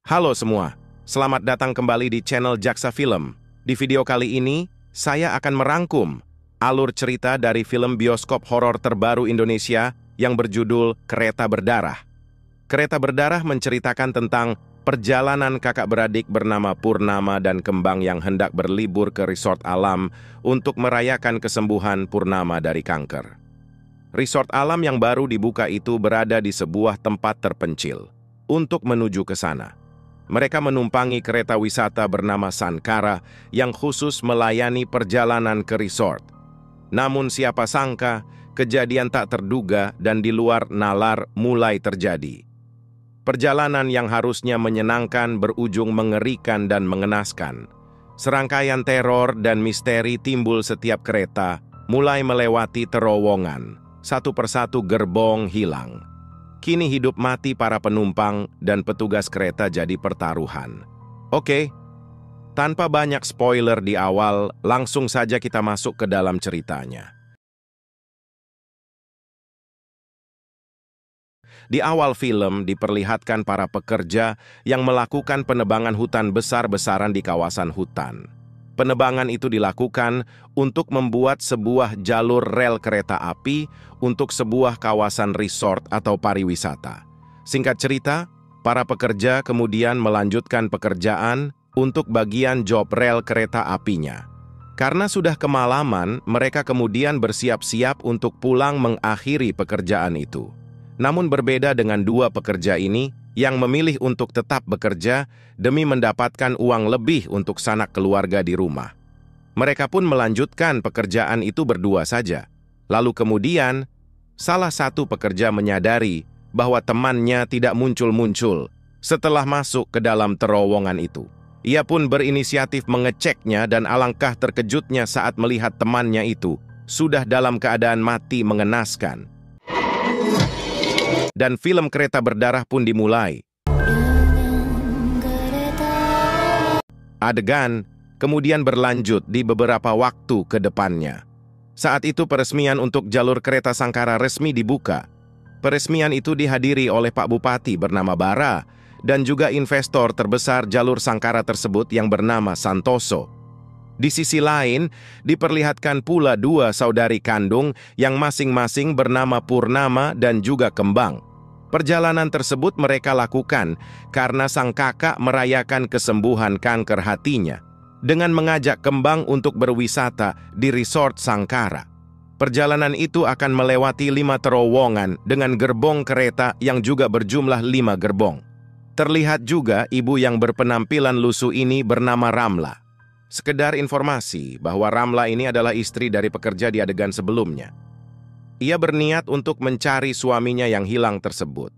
Halo semua, selamat datang kembali di channel Jaksa Film. Di video kali ini, saya akan merangkum alur cerita dari film bioskop horor terbaru Indonesia yang berjudul Kereta Berdarah. Kereta Berdarah menceritakan tentang perjalanan kakak beradik bernama Purnama dan Kembang yang hendak berlibur ke resort alam untuk merayakan kesembuhan Purnama dari kanker. Resort alam yang baru dibuka itu berada di sebuah tempat terpencil. Untuk menuju ke sana, mereka menumpangi kereta wisata bernama Sankara yang khusus melayani perjalanan ke resort. Namun siapa sangka, kejadian tak terduga dan di luar nalar mulai terjadi. Perjalanan yang harusnya menyenangkan berujung mengerikan dan mengenaskan. Serangkaian teror dan misteri timbul setiap kereta, mulai melewati terowongan. Satu persatu gerbong hilang. Kini hidup mati para penumpang dan petugas kereta jadi pertaruhan. Oke, tanpa banyak spoiler di awal, langsung saja kita masuk ke dalam ceritanya. Di awal film diperlihatkan para pekerja yang melakukan penebangan hutan besar-besaran di kawasan hutan. Penebangan itu dilakukan untuk membuat sebuah jalur rel kereta api untuk sebuah kawasan resort atau pariwisata. Singkat cerita, para pekerja kemudian melanjutkan pekerjaan untuk bagian job rel kereta apinya. Karena sudah kemalaman, mereka kemudian bersiap-siap untuk pulang mengakhiri pekerjaan itu. Namun berbeda dengan dua pekerja ini, yang memilih untuk tetap bekerja demi mendapatkan uang lebih untuk sanak keluarga di rumah. Mereka pun melanjutkan pekerjaan itu berdua saja. Lalu kemudian, salah satu pekerja menyadari bahwa temannya tidak muncul-muncul setelah masuk ke dalam terowongan itu. Ia pun berinisiatif mengeceknya dan alangkah terkejutnya saat melihat temannya itu sudah dalam keadaan mati mengenaskan. Dan film Kereta Berdarah pun dimulai. Adegan kemudian berlanjut di beberapa waktu ke depannya. Saat itu peresmian untuk jalur kereta Sankara resmi dibuka. Peresmian itu dihadiri oleh Pak Bupati bernama Bara dan juga investor terbesar jalur Sankara tersebut yang bernama Santoso. Di sisi lain, diperlihatkan pula dua saudari kandung yang masing-masing bernama Purnama dan juga Kembang. Perjalanan tersebut mereka lakukan karena sang kakak merayakan kesembuhan kanker hatinya dengan mengajak Kembang untuk berwisata di resort Sankara. Perjalanan itu akan melewati 5 terowongan dengan gerbong kereta yang juga berjumlah 5 gerbong. Terlihat juga ibu yang berpenampilan lusuh ini bernama Ramla. Sekedar informasi bahwa Ramla ini adalah istri dari pekerja di adegan sebelumnya. Ia berniat untuk mencari suaminya yang hilang tersebut.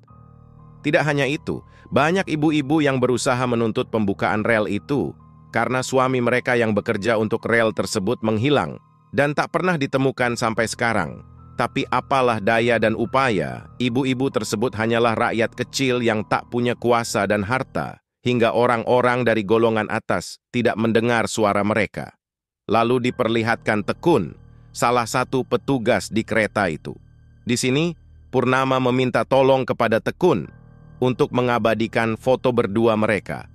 Tidak hanya itu, banyak ibu-ibu yang berusaha menuntut pembukaan rel itu karena suami mereka yang bekerja untuk rel tersebut menghilang dan tak pernah ditemukan sampai sekarang. Tapi apalah daya dan upaya, ibu-ibu tersebut hanyalah rakyat kecil yang tak punya kuasa dan harta, hingga orang-orang dari golongan atas tidak mendengar suara mereka. Lalu diperlihatkan Tekun, salah satu petugas di kereta itu. Di sini, Purnama meminta tolong kepada Tekun untuk mengabadikan foto berdua mereka.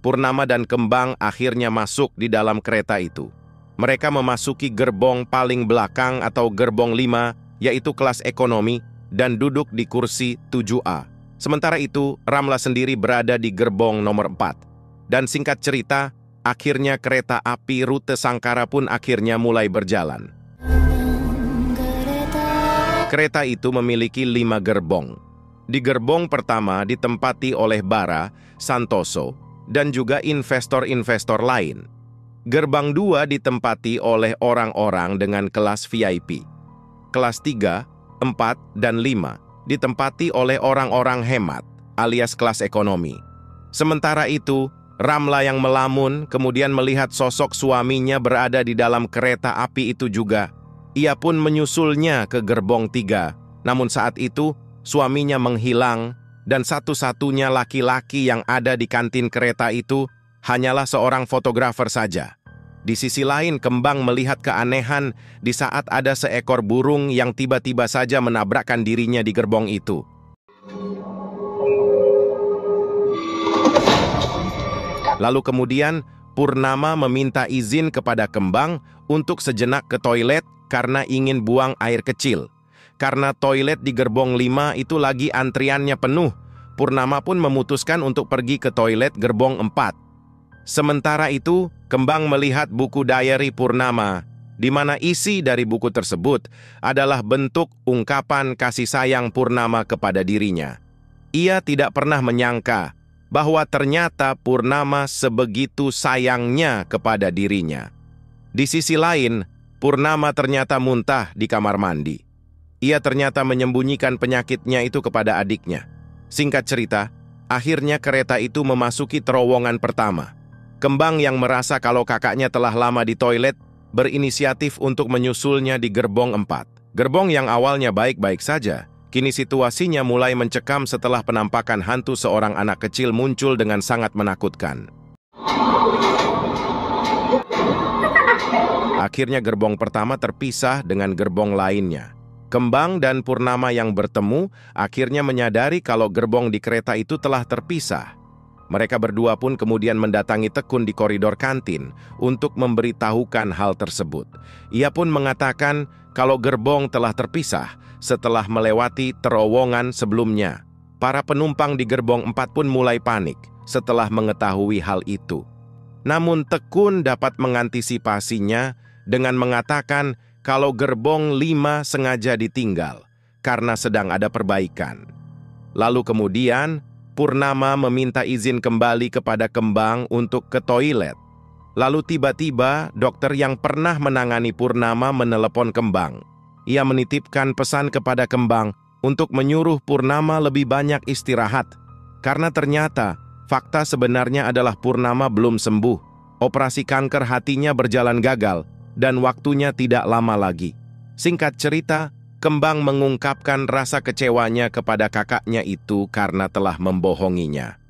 Purnama dan Kembang akhirnya masuk di dalam kereta itu. Mereka memasuki gerbong paling belakang atau gerbong 5, yaitu kelas ekonomi, dan duduk di kursi 7A. Sementara itu, Ramla sendiri berada di gerbong nomor 4. Dan singkat cerita, akhirnya kereta api rute Sankara pun akhirnya mulai berjalan. Kereta itu memiliki 5 gerbong. Di gerbong pertama ditempati oleh Bara, Santoso, dan juga investor-investor lain. Gerbang 2 ditempati oleh orang-orang dengan kelas VIP. Kelas 3, 4, dan 5 ditempati oleh orang-orang hemat, alias kelas ekonomi. Sementara itu, Ramla yang melamun kemudian melihat sosok suaminya berada di dalam kereta api itu juga. Ia pun menyusulnya ke gerbong 3. Namun saat itu, suaminya menghilang dan satu-satunya laki-laki yang ada di kantin kereta itu hanyalah seorang fotografer saja. Di sisi lain, Kembang melihat keanehan di saat ada seekor burung yang tiba-tiba saja menabrakkan dirinya di gerbong itu. Lalu kemudian Purnama meminta izin kepada Kembang untuk sejenak ke toilet karena ingin buang air kecil. Karena toilet di gerbong 5 itu lagi antriannya penuh, Purnama pun memutuskan untuk pergi ke toilet gerbong 4. Sementara itu, Kembang melihat buku diary Purnama, di mana isi dari buku tersebut adalah bentuk ungkapan kasih sayang Purnama kepada dirinya. Ia tidak pernah menyangka bahwa ternyata Purnama sebegitu sayangnya kepada dirinya. Di sisi lain, Purnama ternyata muntah di kamar mandi. Ia ternyata menyembunyikan penyakitnya itu kepada adiknya. Singkat cerita, akhirnya kereta itu memasuki terowongan pertama. Kembang yang merasa kalau kakaknya telah lama di toilet, berinisiatif untuk menyusulnya di gerbong 4. Gerbong yang awalnya baik-baik saja, kini situasinya mulai mencekam setelah penampakan hantu seorang anak kecil muncul dengan sangat menakutkan. Akhirnya gerbong pertama terpisah dengan gerbong lainnya. Kembang dan Purnama yang bertemu akhirnya menyadari kalau gerbong di kereta itu telah terpisah. Mereka berdua pun kemudian mendatangi Tekun di koridor kantin untuk memberitahukan hal tersebut. Ia pun mengatakan kalau gerbong telah terpisah setelah melewati terowongan sebelumnya. Para penumpang di gerbong 4 pun mulai panik setelah mengetahui hal itu. Namun Tekun dapat mengantisipasinya dengan mengatakan kalau gerbong 5 sengaja ditinggal karena sedang ada perbaikan. Lalu kemudian Purnama meminta izin kembali kepada Kembang untuk ke toilet. Lalu tiba-tiba dokter yang pernah menangani Purnama menelepon Kembang. Ia menitipkan pesan kepada Kembang untuk menyuruh Purnama lebih banyak istirahat. Karena ternyata fakta sebenarnya adalah Purnama belum sembuh. Operasi kanker hatinya berjalan gagal dan waktunya tidak lama lagi. Singkat cerita, Kembang mengungkapkan rasa kecewanya kepada kakaknya itu karena telah membohonginya.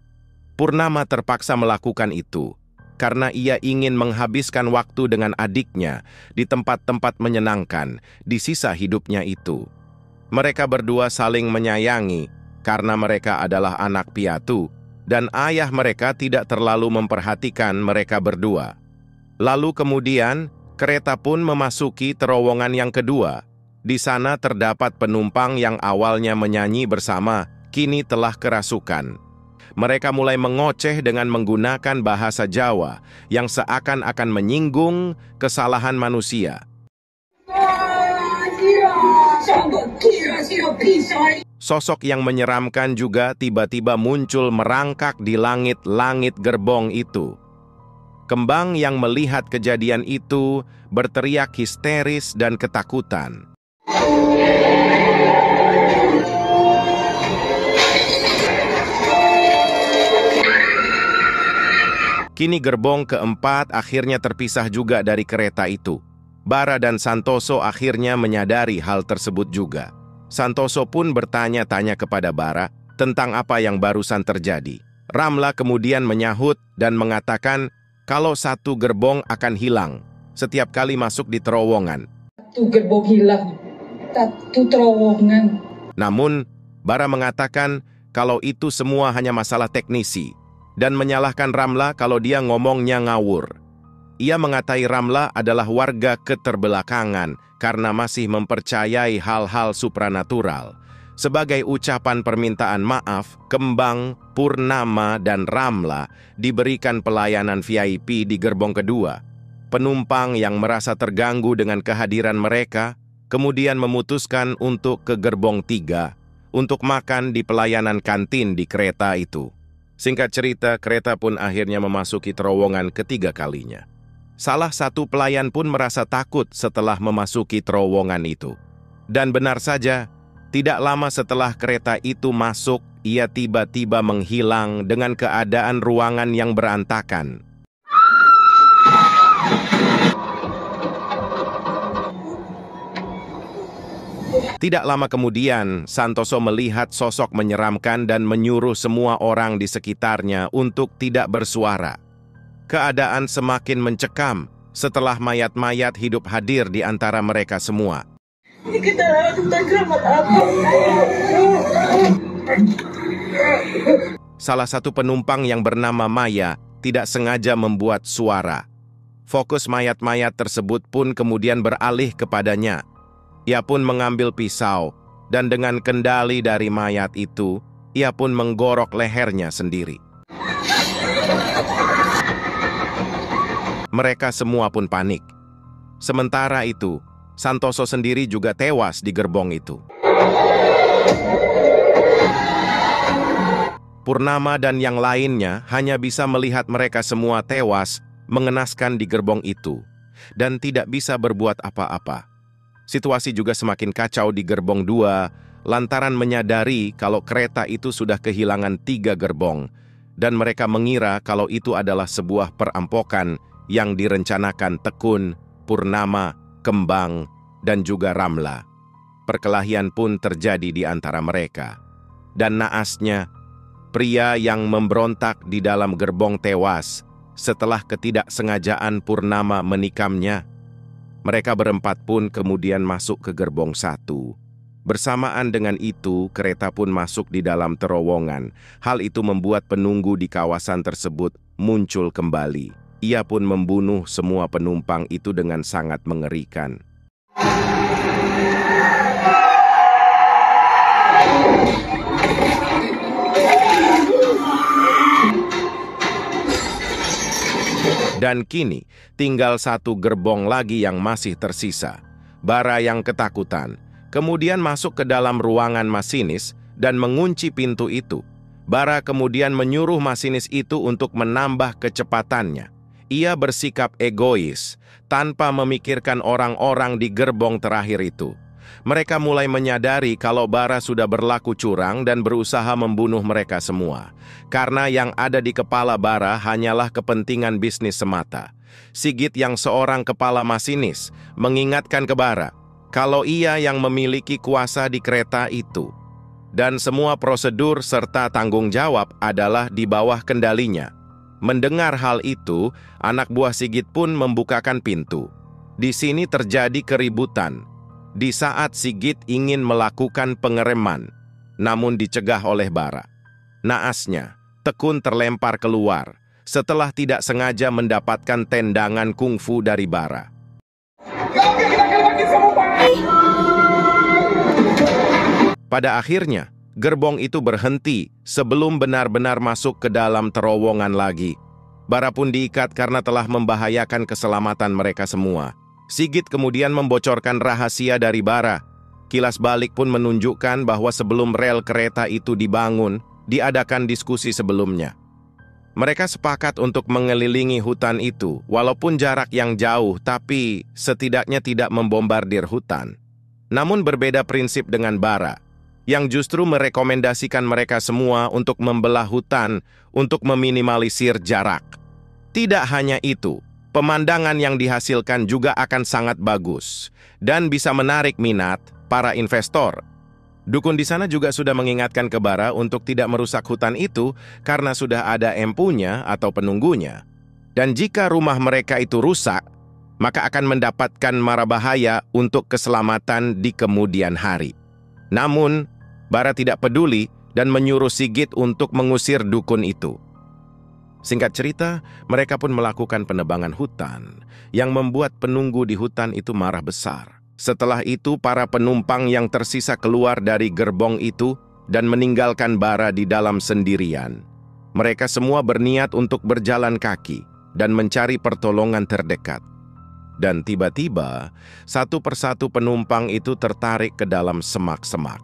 Purnama terpaksa melakukan itu karena ia ingin menghabiskan waktu dengan adiknya di tempat-tempat menyenangkan di sisa hidupnya itu. Mereka berdua saling menyayangi karena mereka adalah anak piatu dan ayah mereka tidak terlalu memperhatikan mereka berdua. Lalu kemudian, kereta pun memasuki terowongan yang kedua. Di sana terdapat penumpang yang awalnya menyanyi bersama, kini telah kerasukan. Mereka mulai mengoceh dengan menggunakan bahasa Jawa yang seakan-akan menyinggung kesalahan manusia. Sosok yang menyeramkan juga tiba-tiba muncul merangkak di langit-langit gerbong itu. Kembang yang melihat kejadian itu berteriak histeris dan ketakutan. Kini gerbong keempat akhirnya terpisah juga dari kereta itu. Bara dan Santoso akhirnya menyadari hal tersebut juga. Santoso pun bertanya-tanya kepada Bara tentang apa yang barusan terjadi. Ramla kemudian menyahut dan mengatakan kalau satu gerbong akan hilang setiap kali masuk di terowongan. Satu gerbong hilang, satu terowongan. Namun, Bara mengatakan kalau itu semua hanya masalah teknisi dan menyalahkan Ramla kalau dia ngomongnya ngawur. Ia mengatai Ramla adalah warga keterbelakangan karena masih mempercayai hal-hal supranatural. Sebagai ucapan permintaan maaf, Kembang, Purnama, dan Ramla diberikan pelayanan VIP di gerbong kedua. Penumpang yang merasa terganggu dengan kehadiran mereka kemudian memutuskan untuk ke gerbong 3 untuk makan di pelayanan kantin di kereta itu. Singkat cerita, kereta pun akhirnya memasuki terowongan ketiga kalinya. Salah satu pelayan pun merasa takut setelah memasuki terowongan itu. Dan benar saja, tidak lama setelah kereta itu masuk, ia tiba-tiba menghilang dengan keadaan ruangan yang berantakan. Tidak lama kemudian, Santoso melihat sosok menyeramkan dan menyuruh semua orang di sekitarnya untuk tidak bersuara. Keadaan semakin mencekam setelah mayat-mayat hidup hadir di antara mereka semua. Salah satu penumpang yang bernama Maya tidak sengaja membuat suara. Fokus mayat-mayat tersebut pun kemudian beralih kepadanya. Ia pun mengambil pisau, dan dengan kendali dari mayat itu, ia pun menggorok lehernya sendiri. Mereka semua pun panik. Sementara itu, Santoso sendiri juga tewas di gerbong itu. Purnama dan yang lainnya hanya bisa melihat mereka semua tewas mengenaskan di gerbong itu, dan tidak bisa berbuat apa-apa. Situasi juga semakin kacau di gerbong 2, lantaran menyadari kalau kereta itu sudah kehilangan 3 gerbong, dan mereka mengira kalau itu adalah sebuah perampokan yang direncanakan Tekun, Purnama, Kembang, dan juga Ramla. Perkelahian pun terjadi di antara mereka. Dan naasnya, pria yang memberontak di dalam gerbong tewas setelah ketidaksengajaan Purnama menikamnya. Mereka berempat pun kemudian masuk ke gerbong 1. Bersamaan dengan itu, kereta pun masuk di dalam terowongan. Hal itu membuat penunggu di kawasan tersebut muncul kembali. Ia pun membunuh semua penumpang itu dengan sangat mengerikan. Dan kini, tinggal 1 gerbong lagi yang masih tersisa. Bara yang ketakutan, kemudian masuk ke dalam ruangan masinis dan mengunci pintu itu. Bara kemudian menyuruh masinis itu untuk menambah kecepatannya. Ia bersikap egois, tanpa memikirkan orang-orang di gerbong terakhir itu. Mereka mulai menyadari kalau Bara sudah berlaku curang dan berusaha membunuh mereka semua. Karena yang ada di kepala Bara hanyalah kepentingan bisnis semata. Sigit yang seorang kepala masinis mengingatkan ke Bara kalau ia yang memiliki kuasa di kereta itu. Dan semua prosedur serta tanggung jawab adalah di bawah kendalinya. Mendengar hal itu, anak buah Sigit pun membukakan pintu. Di sini terjadi keributan. Di saat Sigit ingin melakukan pengereman, namun dicegah oleh Bara. Naasnya, Tekun terlempar keluar setelah tidak sengaja mendapatkan tendangan kungfu dari Bara. Pada akhirnya, gerbong itu berhenti sebelum benar-benar masuk ke dalam terowongan lagi. Bara pun diikat karena telah membahayakan keselamatan mereka semua. Sigit kemudian membocorkan rahasia dari Bara. Kilas balik pun menunjukkan bahwa sebelum rel kereta itu dibangun, diadakan diskusi sebelumnya. Mereka sepakat untuk mengelilingi hutan itu, walaupun jarak yang jauh, tapi setidaknya tidak membombardir hutan. Namun berbeda prinsip dengan Bara, yang justru merekomendasikan mereka semua untuk membelah hutan untuk meminimalisir jarak. Tidak hanya itu, pemandangan yang dihasilkan juga akan sangat bagus dan bisa menarik minat para investor. Dukun di sana juga sudah mengingatkan ke Bara untuk tidak merusak hutan itu karena sudah ada empunya atau penunggunya. Dan jika rumah mereka itu rusak, maka akan mendapatkan mara bahaya untuk keselamatan di kemudian hari. Namun, Bara tidak peduli dan menyuruh Sigit untuk mengusir dukun itu. Singkat cerita, mereka pun melakukan penebangan hutan yang membuat penunggu di hutan itu marah besar. Setelah itu, para penumpang yang tersisa keluar dari gerbong itu dan meninggalkan Bara di dalam sendirian. Mereka semua berniat untuk berjalan kaki dan mencari pertolongan terdekat. Dan tiba-tiba, satu persatu penumpang itu tertarik ke dalam semak-semak.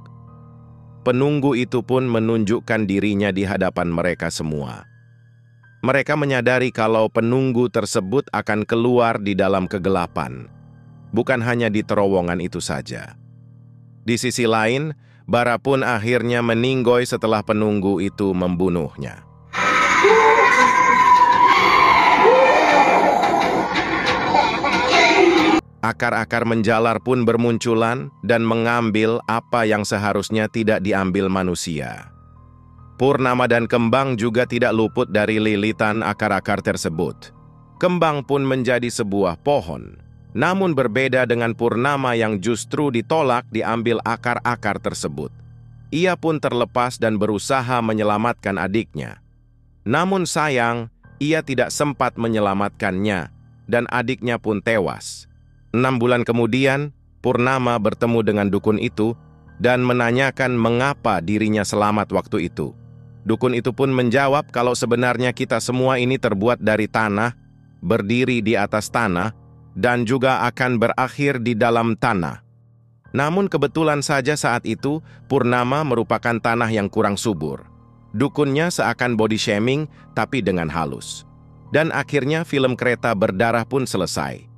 Penunggu itu pun menunjukkan dirinya di hadapan mereka semua. Mereka menyadari kalau penunggu tersebut akan keluar di dalam kegelapan. Bukan hanya di terowongan itu saja. Di sisi lain, Bara pun akhirnya meninggoy setelah penunggu itu membunuhnya. Akar-akar menjalar pun bermunculan dan mengambil apa yang seharusnya tidak diambil manusia. Purnama dan Kembang juga tidak luput dari lilitan akar-akar tersebut. Kembang pun menjadi sebuah pohon. Namun berbeda dengan Purnama yang justru ditolak diambil akar-akar tersebut. Ia pun terlepas dan berusaha menyelamatkan adiknya. Namun sayang, ia tidak sempat menyelamatkannya, dan adiknya pun tewas. 6 bulan kemudian, Purnama bertemu dengan dukun itu dan menanyakan mengapa dirinya selamat waktu itu. Dukun itu pun menjawab kalau sebenarnya kita semua ini terbuat dari tanah, berdiri di atas tanah, dan juga akan berakhir di dalam tanah. Namun kebetulan saja saat itu, Purnama merupakan tanah yang kurang subur. Dukunnya seakan body shaming, tapi dengan halus. Dan akhirnya film Kereta Berdarah pun selesai.